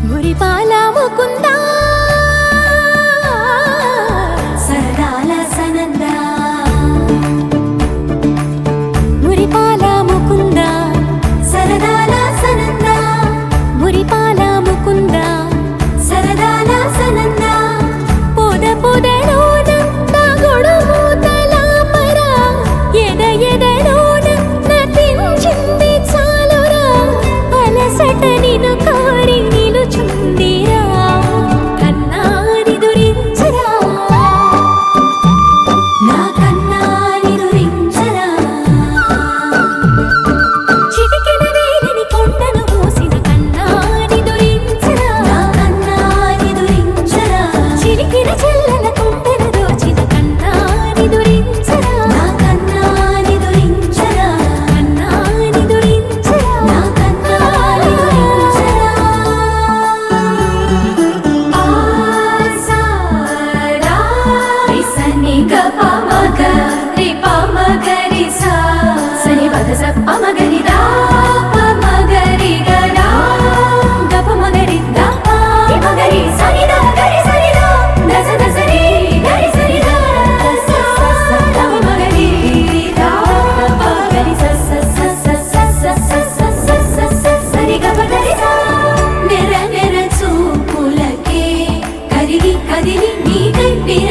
మురిపాల ముకుందా సరదాల సనందా మురిపాల ముకుందా సరదాల సనందా మురిపాల ముకుందా సరదాల సనందా పొద పొదలోన తాగుడు మూతల పర ఎద ఎదలోన నటించింది చాలురా అలసట నిన్ను కోరి నిలుచుందిరా కన్నాని దురించరా నా కన్నాని దురించరా చిటికెన వేలిని కొండను మూసిన కన్నాని దురించరా నా కన్నాని దురించరా చిలికిన చెల్లెల కొండను దోచిన కన్నాని దురించరా నా కన్నాని దురించరా కన్నాని దురించరా నా కన్నాని దురించరా ఆసారా రిసని గపమగ రిపమగరి సా సని పద సపమగరి దా పమగరి గదా గపమగరి దా పమగరి సని దా గరి సని దా దస దసరి గరి సని దా స స పమగరి దా పమగరి స స స స స స స స స సరి గపగరి సా నెర నెర చూపులకే కరిగి కదిలి నీ కంటిన